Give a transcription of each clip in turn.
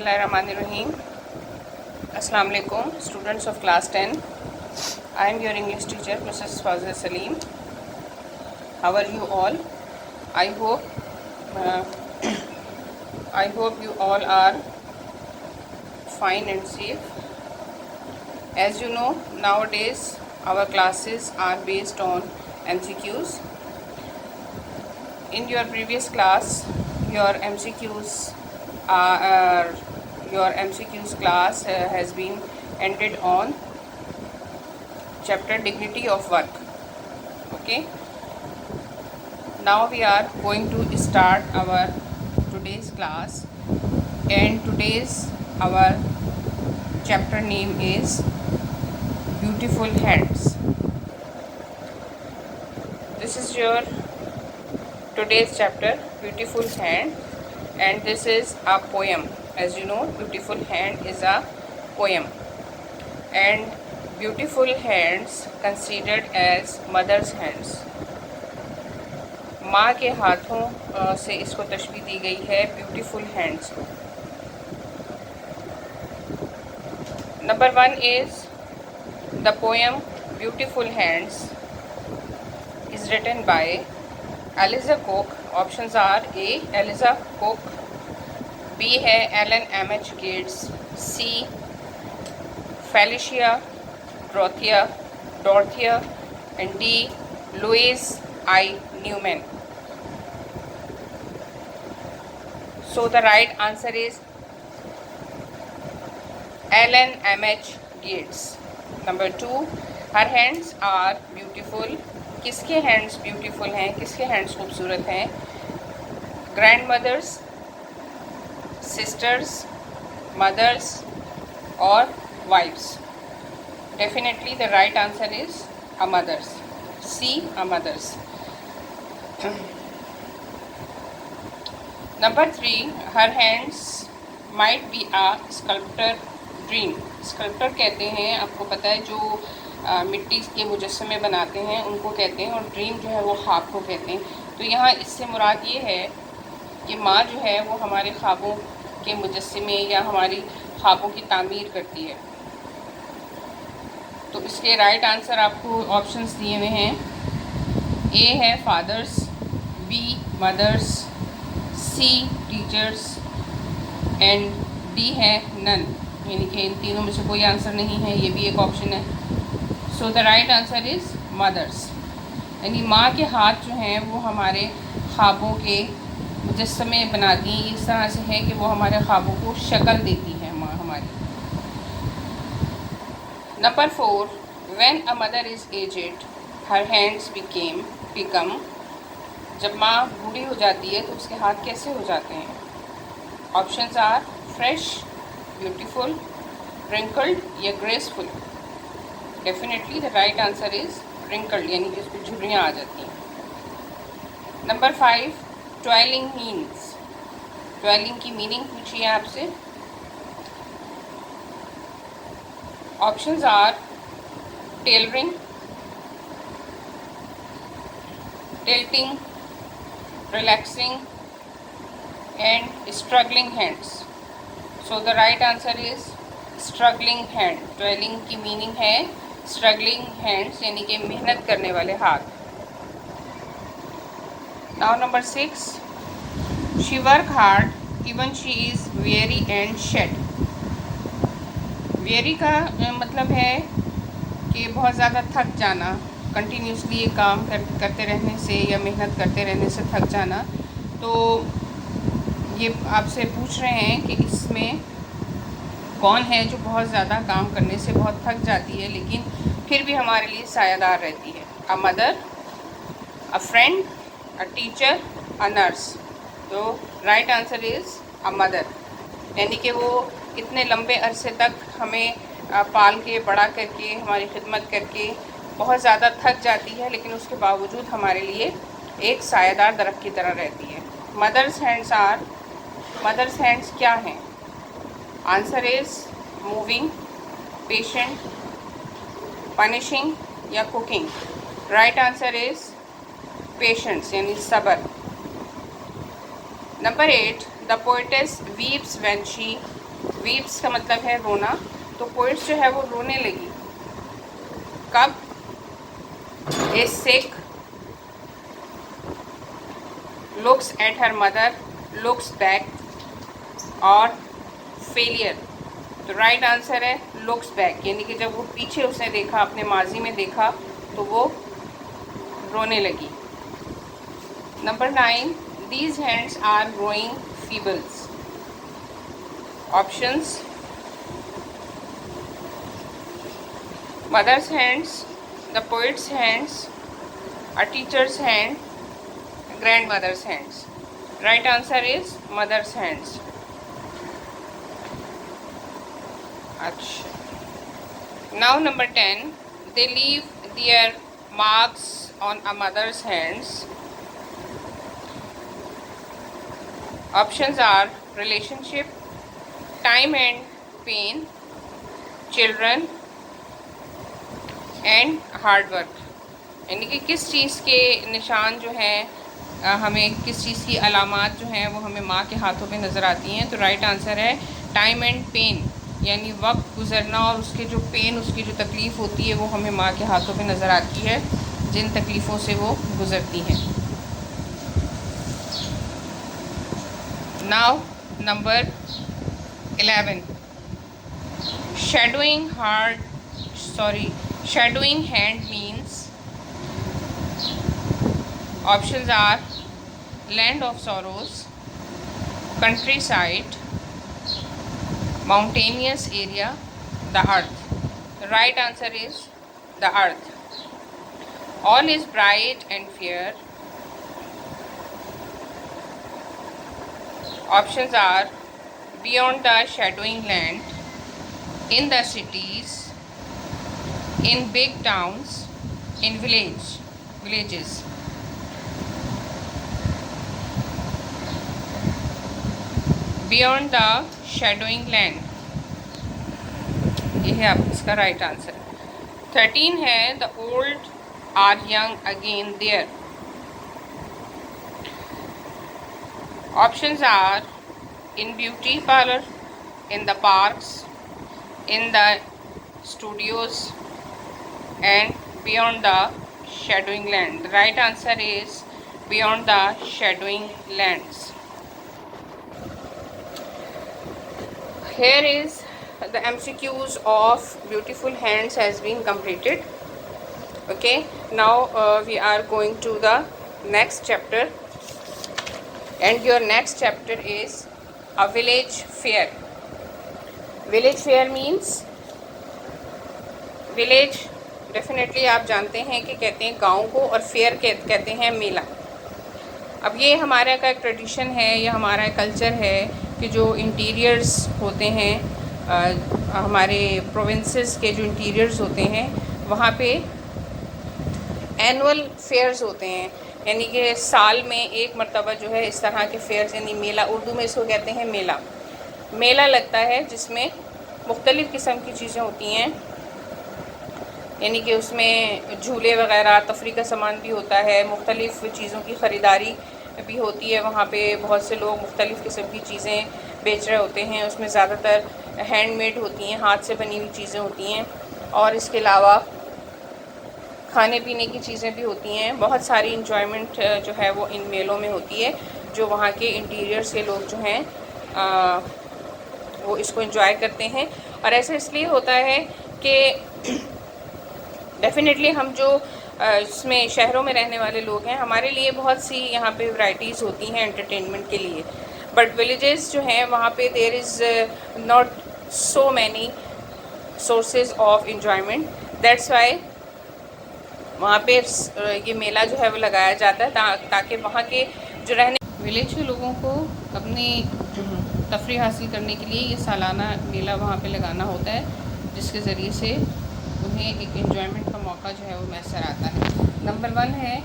Bismillahirrahmanirrahim. Assalamu alaikum, students of class 10. I am your English teacher, Mrs. Fazil Salim. How are you all? I hope you all are fine and safe. As you know, nowadays our classes are based on MCQs. In your previous class, your MCQs class has been ended on chapter Dignity of Work. Okay, now we are going to start our today's class, and today's our chapter name is Beautiful Hands. This is your today's chapter, Beautiful Hand, and this is a poem. As you know, Beautiful Hand is a poem, and beautiful hands considered as mother's hands. माँ के हाथों से इसको तशबीह दी गई है beautiful hands को. Number 1 is the poem Beautiful Hands is written by Eliza Cook. Options are A. Eliza Cook, B है Alan M.H. Gates, C. Felicia Dorothea, and D. Louise I. Newman. So the right answer is Alan M.H. Gates. Number 2, her hands are beautiful. किसके hands beautiful हैं, किसके hands खूबसूरत हैं? Grand mothers, sisters, mothers और wifes. Definitely the right answer is a mothers. See, a mothers. Number 3, her hands might be a sculptor dream. Sculptor कहते हैं, आपको पता है, जो मिट्टी के मुजस्समे बनाते हैं उनको कहते हैं, और ड्रीम जो है वो ख्वाब को कहते हैं. तो यहाँ इससे मुराद ये है कि माँ जो है वो हमारे ख्वाबों के मुजस्समे या हमारी ख्वाबों की तामीर करती है. तो इसके राइट आंसर आपको ऑप्शंस दिए हुए हैं. ए है fathers, B mothers, C teachers and D है नन. यानी कि इन तीनों में से कोई आंसर नहीं है, ये भी एक ऑप्शन है. So the right answer is mothers. यानी माँ के हाथ जो हैं वो हमारे ख्वाबों के मुजस्समे बनाती हैं. इस तरह से है कि वो हमारे ख्वाबों को शक्ल देती है माँ हमारी. Number 4, when a mother is aged her hands become. जब माँ बूढ़ी हो जाती है तो उसके हाथ कैसे हो जाते हैं? Options are fresh, beautiful, wrinkled या graceful. Definitely the right answer is wrinkled, यानी कि उसको झुर्रियाँ आ जाती हैं. Number 5, ट्वेलिंग means. ट्वेलिंग की मीनिंग पूछिए आपसे. Options are tailoring, tilting, relaxing and struggling hands. So the right answer is struggling hand. Toiling की मीनिंग है स्ट्रगलिंग हैंड्स, यानी कि मेहनत करने वाले हाथ. Now number 6, she work hard even she is very and shed. Weary का मतलब है कि बहुत ज़्यादा थक जाना, कंटिन्यूसली ये काम करते रहने से या मेहनत करते रहने से थक जाना. तो ये आपसे पूछ रहे हैं कि इसमें कौन है जो बहुत ज़्यादा काम करने से बहुत थक जाती है लेकिन फिर भी हमारे लिए सायादार रहती है? A mother, a friend, a teacher, a nurse. तो right answer is a mother. यानी कि वो इतने लंबे अरसे तक हमें पाल के बड़ा करके हमारी खिदमत करके बहुत ज़्यादा थक जाती है, लेकिन उसके बावजूद हमारे लिए एक सायादार दरख्त की तरह रहती है. मदर्स हैंड्स क्या हैं? Answer is moving, patient, punishing या cooking. Right answer is patience, यानी सब्र. Number 8, the poetess weeps when she weeps का मतलब है रोना, तो पोइट्स जो है वो रोने लगी। कब? Is sick, looks at her mother, looks back और फेलियर। तो राइट आंसर है लुक्स बैक, यानी कि जब वो पीछे उसने देखा, अपने माजी में देखा, तो वो रोने लगी। Number 9, these hands are growing feebles. Options: mother's hands, the poet's hands, a teacher's hand, grandmother's hands. Right answer is mother's hands. अच्छा, now number 10, they leave their marks on a mother's hands. Options are relationship, time and pain, children and hard work. यानी कि किस चीज़ के निशान जो हैं, हमें किस चीज़ की अलामात जो हैं वो हमें माँ के हाथों पे नज़र आती हैं। तो राइट आंसर है टाइम एंड पेन, यानी वक्त गुजरना और उसके जो पेन, उसकी जो तकलीफ़ होती है वो हमें माँ के हाथों पे नज़र आती है, जिन तकलीफ़ों से वो गुज़रती हैं। Now number 11, shadowing hand means. Options are land of sorrows, countryside, mountainous area, the earth. The right answer is the earth. All is bright and fair. Options are beyond the shadowing land, in the cities, in big towns, in villages. Beyond the shadowing land, ये है आप इसका right answer. 13 है the old are young again there. Options are in beauty parlour, in the parks, in the studios and beyond the shadowing land. The right answer is beyond the shadowing lands. Here is the MCQs of beautiful hands has been completed. Okay, now we are going to the next chapter, and your next chapter is a village fair. Village fair means, village definitely आप जानते हैं कि कहते हैं गाँव को, और fair कहते हैं मेला। अब ये हमारा का एक ट्रेडिशन है, ये हमारा कल्चर है कि जो इंटीरियर्स होते हैं, हमारे प्रोविंसेस के जो इंटीरियर्स होते हैं वहाँ पे एनुअल फेयर्स होते हैं, यानी कि साल में एक मरतबा जो है इस तरह के फेयर्स, यानी मेला, उर्दू में इसको कहते हैं मेला लगता है, जिसमें मुख्तलिफ़ किस्म की चीज़ें होती हैं, यानी कि उसमें झूले वगैरह, तफरी का सामान भी होता है, मुख्तलिफ़ चीज़ों की ख़रीदारी भी होती है। वहाँ पे बहुत से लोग मुख्तलिफ़ किस्म की चीज़ें बेच रहे होते हैं, उसमें ज़्यादातर हैंडमेड होती हैं, हाथ से बनी हुई चीज़ें होती हैं, और इसके अलावा खाने पीने की चीज़ें भी होती हैं। बहुत सारी इंजॉयमेंट जो है वो इन मेलों में होती है, जो वहाँ के इंटीरियर्स के लोग जो हैं वो इसको एंजॉय करते हैं। और ऐसा इसलिए होता है कि डेफ़िनेटली हम जो इसमें शहरों में रहने वाले लोग हैं, हमारे लिए बहुत सी यहाँ पे वैराइटीज़ होती हैं एंटरटेनमेंट के लिए, बट विलेजेस जो हैं वहाँ पे there is not so many sources of enjoyment. That's why वहाँ पे ये मेला जो है वो लगाया जाता है, ताकि वहाँ के जो रहने विलेज के लोगों को अपनी तफरीह हासिल करने के लिए ये सालाना मेला वहाँ पे लगाना होता है, जिसके ज़रिए से उन्हें एक एंजॉयमेंट का मौका जो है वो मैसर आता है। नंबर 1 है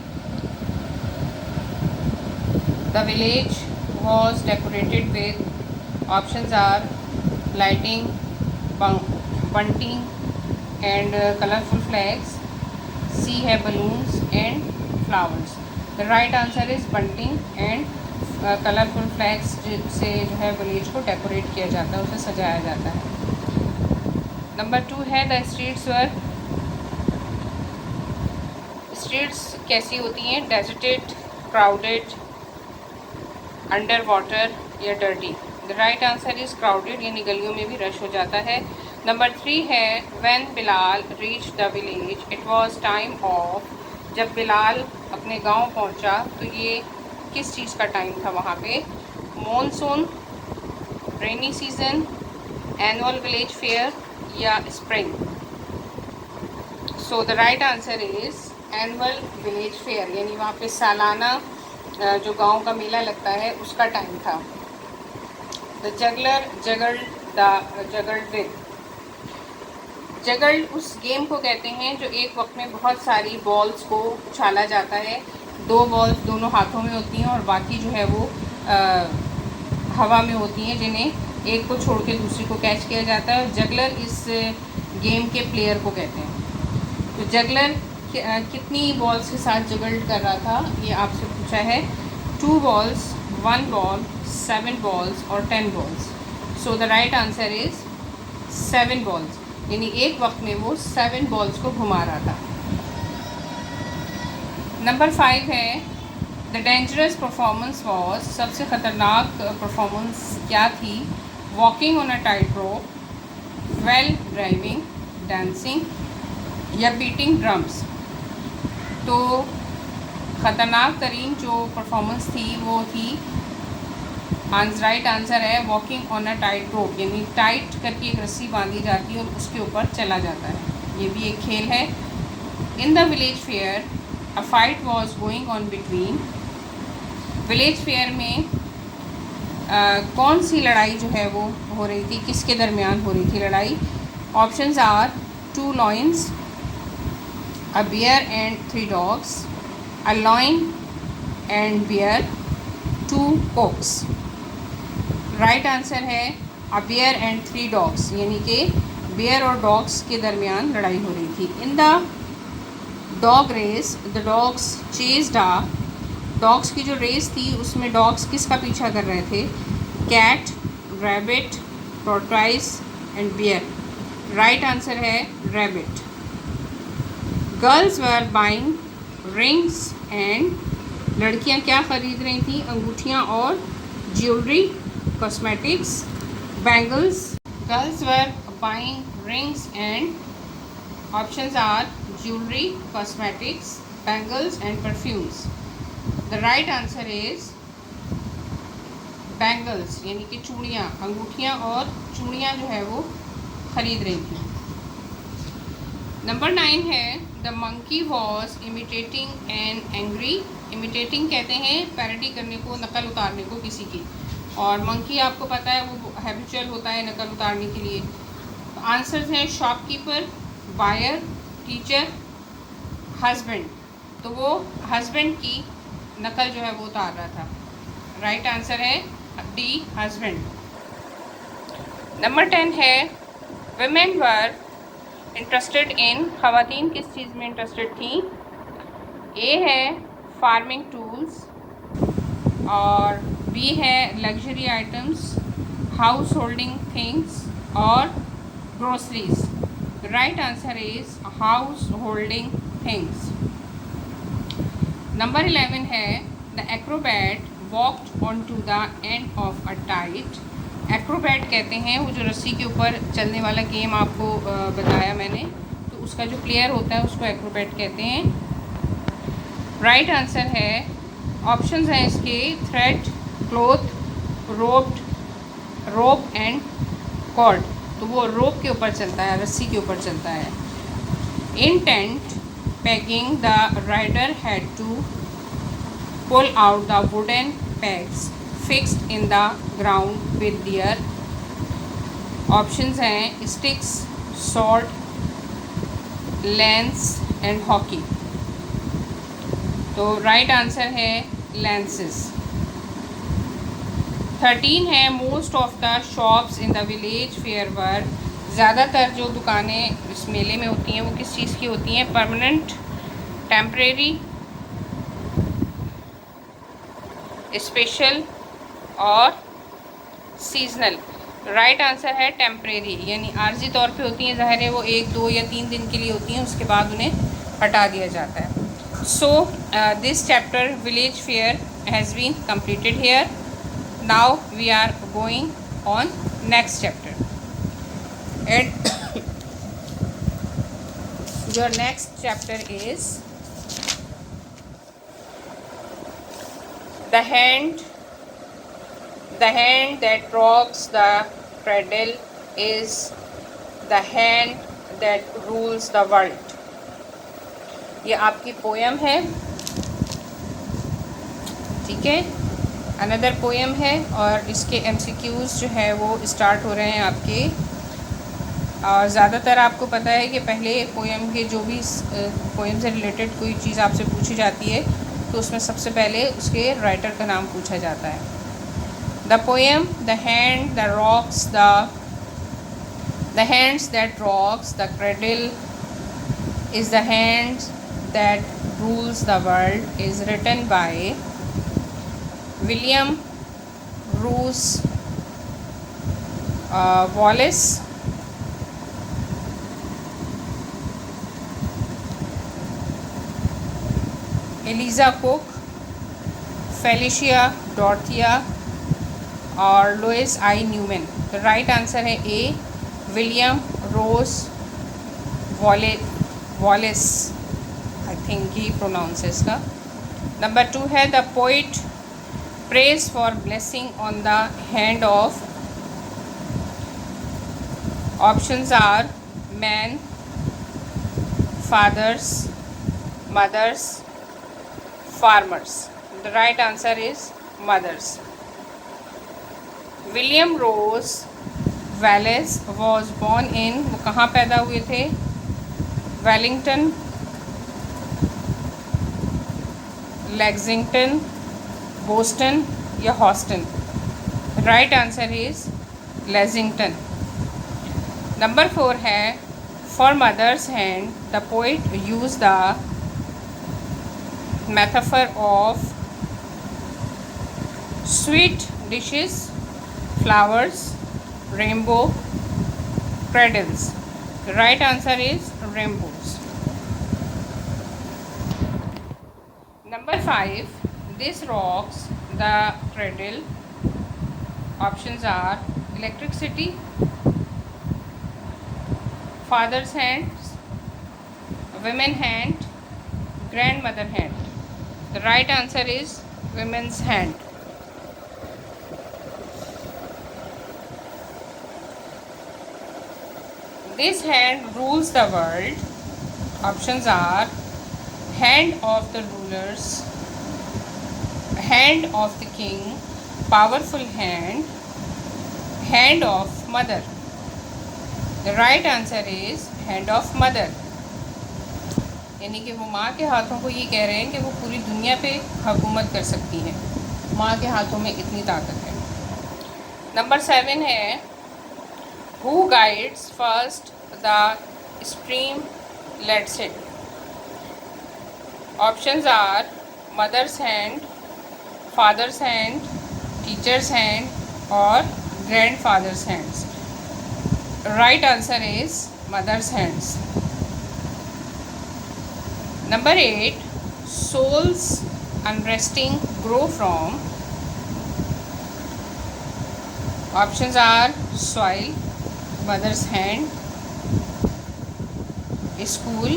the village was decorated with. Options are lighting, bunting and colourful flags. C है balloons and flowers. The right answer is bunting and colourful flags से जो है विलेज को डेकोरेट किया जाता है, उसे सजाया जाता है। नंबर 2 है द स्ट्रीट्स वर। स्ट्रीट्स कैसी होती हैं? डेजर्टेड, क्राउडेड, अंडर वाटर या dirty. The right answer is crowded, यानी गलियों में भी रश हो जाता है। नंबर 3 है when Bilal reach the village it was time of. जब बिलाल अपने गांव पहुंचा तो ये किस चीज़ का टाइम था वहाँ पे? Monsoon, rainy season, annual village fair या spring. So the right answer is annual village fair, यानी वहाँ पे सालाना जो गांव का मेला लगता है उसका टाइम था। The juggler juggled with. Juggle उस गेम को कहते हैं जो एक वक्त में बहुत सारी बॉल्स को उछाला जाता है। 2 बॉल्स दोनों हाथों में होती हैं और बाकी जो है वो हवा में होती हैं, जिन्हें एक को छोड़ के दूसरी को कैच किया जाता है। जगलर इस गेम के प्लेयर को कहते हैं। तो जगलर कितनी बॉल्स के साथ जगल्ड कर रहा था, ये आपसे पूछा है। 2 बॉल्स, 1 बॉल, 7 बॉल्स और 10 balls. So the right answer is 7 balls, यानी एक वक्त में वो 7 बॉल्स को घुमा रहा था। नंबर 5 है द डेंजरस परफॉर्मेंस वॉज। सबसे ख़तरनाक परफॉर्मेंस क्या थी? Walking on a tight rope, well driving, dancing या बीटिंग ड्रम्स। तो ख़तरनाक तरीन जो परफॉर्मेंस थी वो थी, राइट आंसर है वॉकिंग ऑन अ टाइट रोप, यानी टाइट करके एक रस्सी बांधी जाती है और उसके ऊपर चला जाता है। ये भी एक खेल है। इन the village fair a fight was going on between. Village fair में कौन सी लड़ाई जो है वो हो रही थी, किसके दरमियान हो रही थी लड़ाई? Options are 2 lions, a bear and 3 dogs, a lion and bear, 2 oaks। Right answer है a bear and 3 dogs, यानी कि बेयर और डॉग्स के दरमियान लड़ाई हो रही थी। In the dog race the dogs chased a. Dogs की जो रेस थी उसमें डॉग्स किसका पीछा कर रहे थे? Cat, rabbit, tortoise and bear. Right answer है rabbit. Girls were buying rings and. लड़कियां क्या ख़रीद रही थी? अंगूठियां और jewellery, cosmetics, bangles. Girls were buying rings and options are jewellery, cosmetics, bangles and perfumes. The right answer is bangles, यानी कि चूड़ियाँ, अंगूठियाँ और चूड़ियाँ जो है वो ख़रीद रही थी। नंबर 9 है the monkey was imitating an angry. Imitating कहते हैं पैरोडी करने को, नकल उतारने को किसी की, और मंकी आपको पता है वो हैबिचुअल होता है नकल उतारने के लिए। आंसर्स हैं शॉपकीपर, बायर, टीचर, हस्बैंड। तो वो हस्बैंड की नकल जो है वो उतार रहा था। राइट आंसर है डी, हस्बैंड। नंबर 10 है वुमेन वर इंटरेस्टेड इन। ख़वातीन किस चीज़ में इंटरेस्टेड थी? ए है फार्मिंग टूल्स, और बी है luxury items, house holding things और groceries. Right answer is house holding things. Number 11 है the acrobat walked on to the end of a tight. Acrobat कहते हैं वो जो रस्सी के ऊपर चलने वाला गेम आपको बताया मैंने, तो उसका जो प्लेयर होता है उसको एक्रोबैट कहते हैं। राइट आंसर है, ऑप्शंस हैं इसके thread, cloth, rope and chord. तो वो रोप के ऊपर चलता है, रस्सी के ऊपर चलता है। इन tent pegging, the rider had to pull out the wooden pegs fixed in the ground with their options हैं sticks, sword, lance and hockey। तो राइट आंसर है lances। 13 है most of the shops in the village fair were. ज़्यादातर जो दुकानें इस मेले में होती हैं वो किस चीज़ की होती हैं? परमानेंट, टेम्परेरी, स्पेशल और सीजनल। राइट आंसर है टेम्परेरी, यानी आर्जी तौर पे होती हैं, ज़ाहिर है वो 1, 2 या 3 दिन के लिए होती हैं, उसके बाद उन्हें हटा दिया जाता है। So this chapter village fair has been completed here. Now we are going on next chapter, and your next chapter is the hand that rocks the cradle is the hand that rules the world. ये आपकी poem है, ठीक है, another poem है, और इसके MCQs जो है वो स्टार्ट हो रहे हैं आपके। और ज़्यादातर आपको पता है कि पहले पोएम के जो भी पोएम से रिलेटेड कोई चीज़ आपसे पूछी जाती है तो उसमें सबसे पहले उसके राइटर का नाम पूछा जाता है। The poem the hands that rocks the cradle is the hand that rules the world is written by William Roos Wallace, Eliza Cook, Felicia Dorothea और Lois I Newman। तो राइट आंसर है A, William Rose Wallace, I think he pronounce है इसका। Number 2 है the poet praise for blessing on the hand of. Options are man, fathers, mothers, farmers. The right answer is mothers. William Rose Wallace was born in, वो कहाँ पैदा हुए थे? Wellington, Lexington, Boston या Houston. Right answer is Lexington. Number 4 है for mother's hand the poet use the metaphor of sweet dishes, flowers, rainbow, cradles. The right answer is rainbows. Number 5, this rocks the cradle. Options are electricity, father's hands, women hand, grandmother hand. The right answer is women's hand. This hand rules the world. Options are hand of the rulers, hand of the king, powerful hand, hand of mother. The right answer is hand of mother. यानी कि वो माँ के हाथों को ये कह रहे हैं कि वो पूरी दुनिया पे हुकूमत कर सकती हैं, माँ के हाथों में इतनी ताकत है। नंबर 7 है Who guides first the streamlet's? Options are mother's hand, father's hand, teacher's hand or grandfather's hands. Right answer is mother's hands. Number 8, souls unresting grow from. Options are soil, mother's hand, school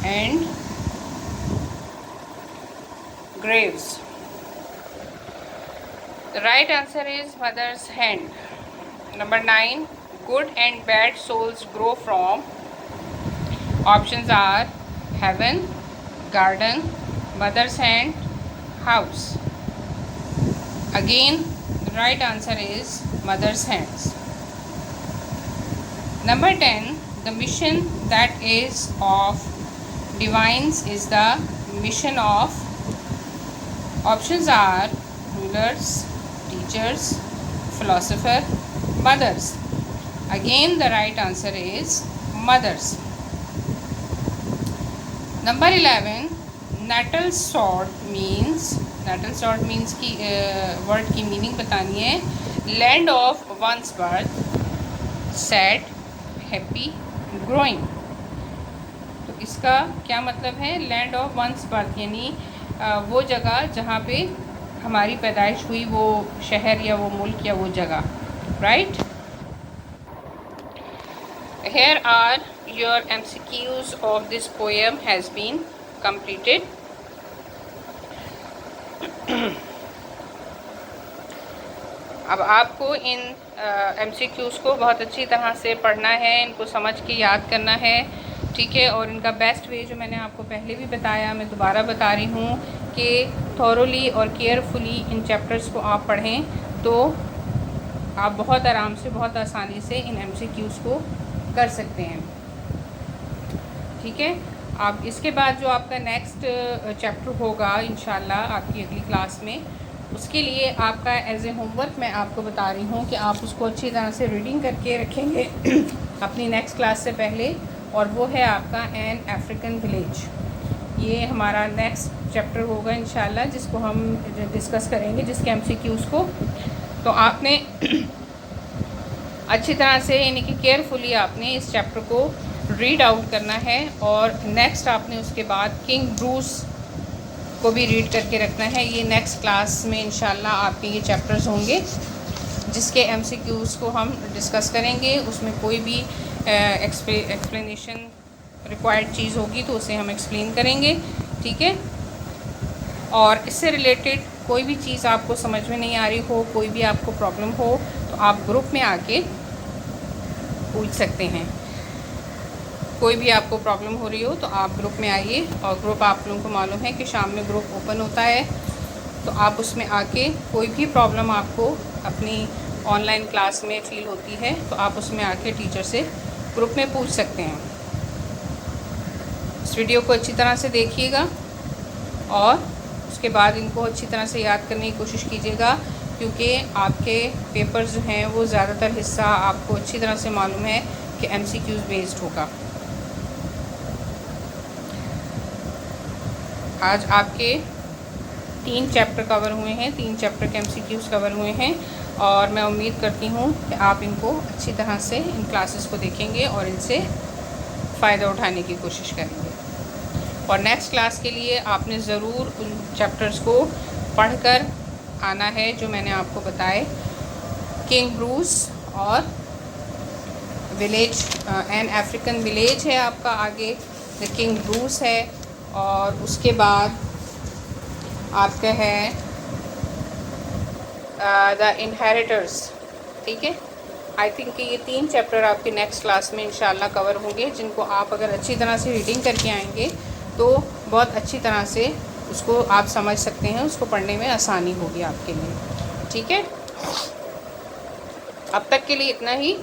and graves. The right answer is mother's hand. Number 9, good and bad souls grow from. Options are heaven, garden, mother's hand, house. Again, the right answer is mother's hands. Number 10, the mission that is of divines is the mission of. Options are rulers, teachers, philosopher, mothers. Again, the right answer is mothers. Number 11, natal sort means की word की meaning बतानी है। Land of one's birth, sad, happy, growing. तो इसका क्या मतलब है? Land of one's birth यानी वो जगह जहाँ पे हमारी पैदाइश हुई, वो शहर या वो मुल्क या वो जगह, right. Here are your MCQs of this poem has been completed. अब आपको इन MCQs को बहुत अच्छी तरह से पढ़ना है, इनको समझ के याद करना है, ठीक है। और इनका बेस्ट वे जो मैंने आपको पहले भी बताया, मैं दोबारा बता रही हूँ कि थॉरोली और केयरफुली इन चैप्टर्स को आप पढ़ें तो आप बहुत आराम से, बहुत आसानी से इन MCQs को कर सकते हैं, ठीक है। आप इसके बाद जो आपका नेक्स्ट चैप्टर होगा इंशाल्लाह आपकी अगली क्लास में, उसके लिए आपका एज ए होमवर्क मैं आपको बता रही हूँ कि आप उसको अच्छी तरह से रीडिंग करके रखेंगे अपनी नेक्स्ट क्लास से पहले, और वो है आपका एन अफ्रीकन विलेज। ये हमारा नेक्स्ट चैप्टर होगा इंशाल्लाह, जिसको हम डिस्कस करेंगे, जिसके MCQs को तो आपने अच्छी तरह से यानी कि केयरफुली आपने इस चैप्टर को रीड आउट करना है। और नेक्स्ट आपने उसके बाद किंग ब्रूस को भी रीड करके रखना है। ये नेक्स्ट क्लास में इंशाल्लाह आपके ये चैप्टर्स होंगे जिसके MCQs को हम डिस्कस करेंगे। उसमें कोई भी एक्सप्लेनेशन रिक्वायर्ड चीज़ होगी तो उसे हम एक्सप्लेन करेंगे, ठीक है। और इससे रिलेटेड कोई भी चीज़ आपको समझ में नहीं आ रही हो, कोई भी आपको प्रॉब्लम हो, तो आप ग्रुप में आके पूछ सकते हैं। कोई भी आपको प्रॉब्लम हो रही हो तो आप ग्रुप में आइए, और ग्रुप आप लोगों को मालूम है कि शाम में ग्रुप ओपन होता है, तो आप उसमें आके कोई भी प्रॉब्लम आपको अपनी ऑनलाइन क्लास में फ़ील होती है तो आप उसमें आके टीचर से ग्रुप में पूछ सकते हैं। इस वीडियो को अच्छी तरह से देखिएगा और उसके बाद इनको अच्छी तरह से याद करने की कोशिश कीजिएगा, क्योंकि आपके पेपर्स जो हैं वो ज़्यादातर हिस्सा आपको अच्छी तरह से मालूम है कि MCQs बेस्ड होगा। आज आपके 3 चैप्टर कवर हुए हैं, 3 चैप्टर के MCQs कवर हुए हैं, और मैं उम्मीद करती हूँ कि आप इनको अच्छी तरह से इन क्लासेस को देखेंगे और इनसे फ़ायदा उठाने की कोशिश करेंगे। और नेक्स्ट क्लास के लिए आपने ज़रूर उन चैप्टर्स को पढ़कर आना है जो मैंने आपको बताए। किंग ब्रूस और विलेज, एन अफ्रीकन विलेज है आपका आगे, द किंग ब्रूस है, और उसके बाद आपका है द इनहेरिटर्स, ठीक है। आई थिंक कि ये 3 चैप्टर आपके नेक्स्ट क्लास में इंशाल्लाह कवर होंगे, जिनको आप अगर अच्छी तरह से रीडिंग करके आएंगे तो बहुत अच्छी तरह से उसको आप समझ सकते हैं, उसको पढ़ने में आसानी होगी आपके लिए, ठीक है। अब तक के लिए इतना ही।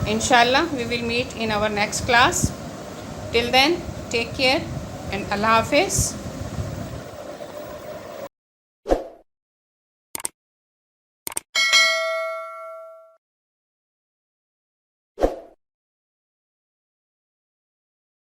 इंशाल्लाह we will meet in our next class. Till then take care and अल्लाह हाफिज़।